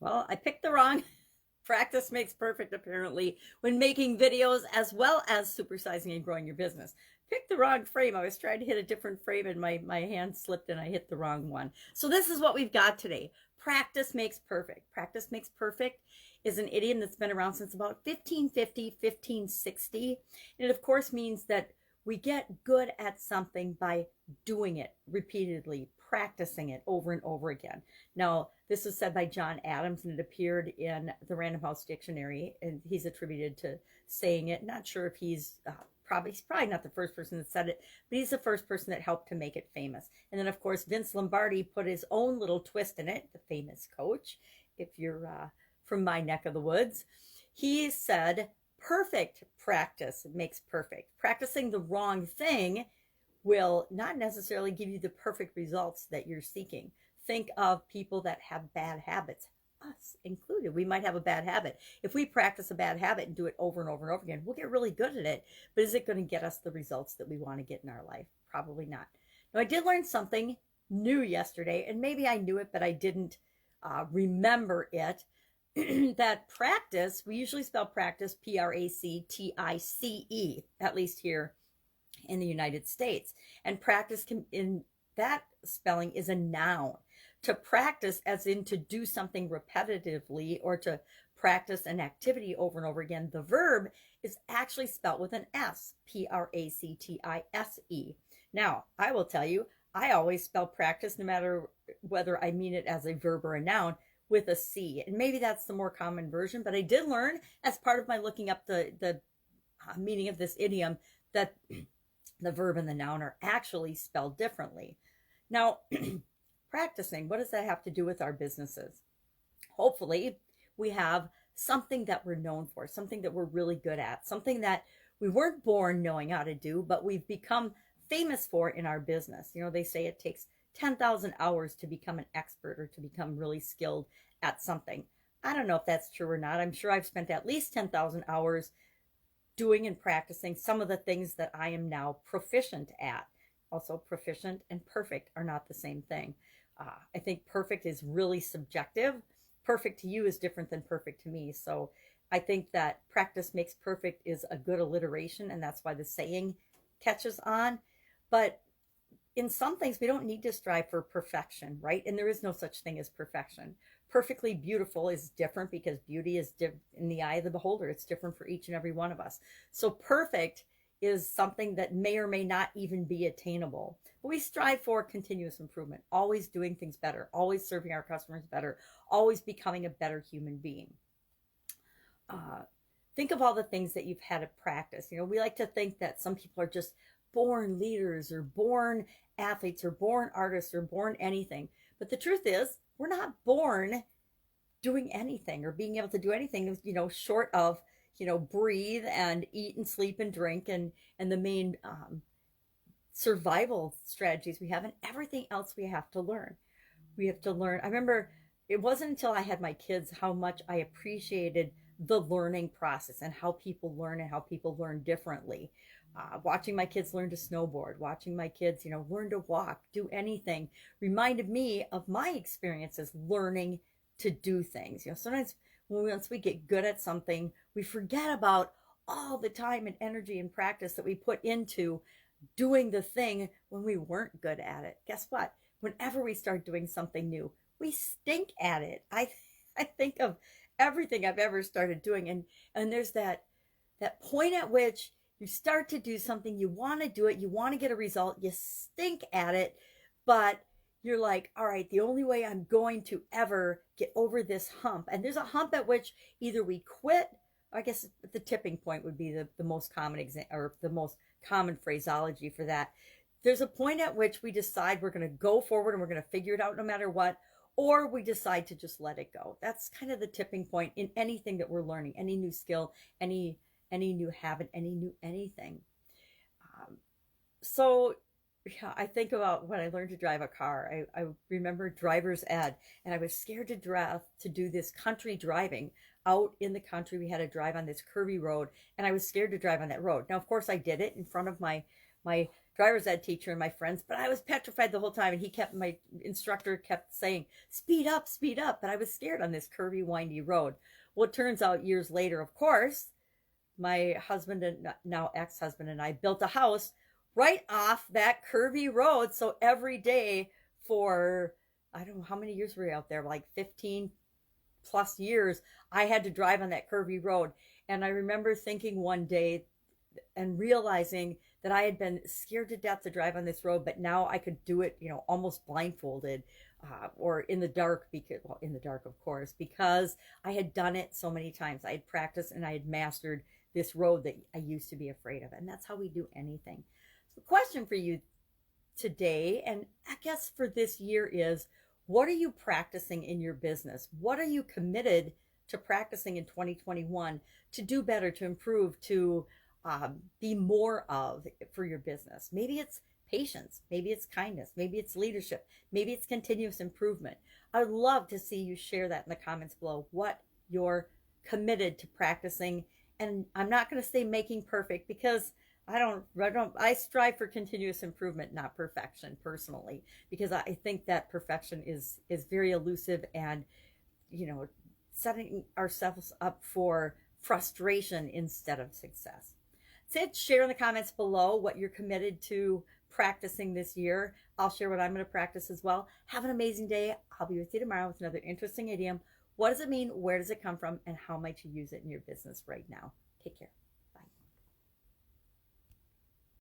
Well, I picked the wrong. Practice makes perfect, apparently, when making videos as well as supersizing and growing your business. Picked the wrong frame. I was trying to hit a different frame and my hand slipped and I hit the wrong one. So this is what we've got today. Practice makes perfect. Practice makes perfect is an idiom that's been around since about 1550, 1560. And it, of course, means that we get good at something by doing it repeatedly, practicing it over and over again. Now, this was said by John Adams and it appeared in the Random House Dictionary, and he's attributed to saying it. Not sure if he's probably not the first person that said it, but he's the first person that helped to make it famous. And then, of course, Vince Lombardi put his own little twist in it, the famous coach, if you're from my neck of the woods. He said, perfect practice makes perfect. Practicing the wrong thing will not necessarily give you the perfect results that you're seeking. Think of people that have bad habits, us included. We might have a bad habit. If we practice a bad habit and do it over and over and over again, we'll get really good at it. But is it going to get us the results that we want to get in our life? Probably not. Now, I did learn something new yesterday, and maybe I knew it, but I didn't remember it. That practice, we usually spell practice Practice, at least here in the United States. And practice in that spelling is a noun. To practice, as in to do something repetitively or to practice an activity over and over again, the verb is actually spelled with an S, Practise. Now, I will tell you, I always spell practice, no matter whether I mean it as a verb or a noun, with a C. And maybe that's the more common version, but I did learn as part of my looking up the meaning of this idiom that the verb and the noun are actually spelled differently. Now, practicing, what does that have to do with our businesses? Hopefully, we have something that we're known for, something that we're really good at, something that we weren't born knowing how to do, but we've become famous for in our business. You know, they say it takes 10,000 hours to become an expert or to become really skilled at something. I don't know if that's true or not. I'm sure I've spent at least 10,000 hours doing and practicing some of the things that I am now proficient at. Also, proficient and perfect are not the same thing. I think perfect is really subjective. Perfect to you is different than perfect to me. So I think that practice makes perfect is a good alliteration, and that's why the saying catches on. But in some things, we don't need to strive for perfection, right? And there is no such thing as perfection. Perfectly beautiful is different because beauty is in the eye of the beholder. It's different for each and every one of us. So perfect is something that may or may not even be attainable. But we strive for continuous improvement, always doing things better, always serving our customers better, always becoming a better human being. Think of all the things that you've had to practice. You know, we like to think that some people are just born leaders or born athletes or born artists or born anything. But the truth is, we're not born doing anything or being able to do anything, you know, short of, you know, breathe and eat and sleep and drink and the main survival strategies we have, and everything else we have to learn. We have to learn. I remember it wasn't until I had my kids how much I appreciated the learning process and how people learn and how people learn differently. Watching my kids learn to snowboard, watching my kids, you know, learn to walk, do anything, reminded me of my experiences learning to do things. You know, sometimes once we get good at something, we forget about all the time and energy and practice that we put into doing the thing when we weren't good at it. Guess what? Whenever we start doing something new, we stink at it. I think of everything I've ever started doing, and there's that point at which you start to do something, you want to do it, you want to get a result, you stink at it, but you're like, all right, the only way I'm going to ever get over this hump, and there's a hump at which either we quit, I guess the tipping point would be the most common or the most common phraseology for that. There's a point at which we decide we're going to go forward and we're going to figure it out no matter what, or we decide to just let it go. That's kind of the tipping point in anything that we're learning, any new skill, any new habit, any new anything. So yeah, I think about when I learned to drive a car. I remember driver's ed, and I was scared to do this country driving out in the country. We had to drive on this curvy road, and I was scared to drive on that road. Now, of course, I did it in front of my driver's ed teacher and my friends, but I was petrified the whole time. And my instructor kept saying, speed up. But I was scared on this curvy, windy road. Well, it turns out years later, of course, my husband and now ex-husband and I built a house right off that curvy road. So every day for, I don't know how many years were we out there, like 15 plus years, I had to drive on that curvy road. And I remember thinking one day and realizing that I had been scared to death to drive on this road, but now I could do it, almost blindfolded, or in the dark, because, well, in the dark, of course, because I had done it so many times. I had practiced and I had mastered this road that I used to be afraid of. And that's how we do anything. So the question for you today, and I guess for this year, is what are you practicing in your business? What are you committed to practicing in 2021 to do better, to improve, to be more of for your business? Maybe it's patience, maybe it's kindness, maybe it's leadership, maybe it's continuous improvement. I would love to see you share that in the comments below, what you're committed to practicing. And I'm not going to say making perfect, because I strive for continuous improvement, not perfection, personally, because I think that perfection is very elusive, and setting ourselves up for frustration instead of success. Share in the comments below what you're committed to practicing this year. I'll share what I'm going to practice as well. Have an amazing day. I'll be with you tomorrow with another interesting idiom. What does it mean? Where does it come from? And how might you use it in your business right now? Take care.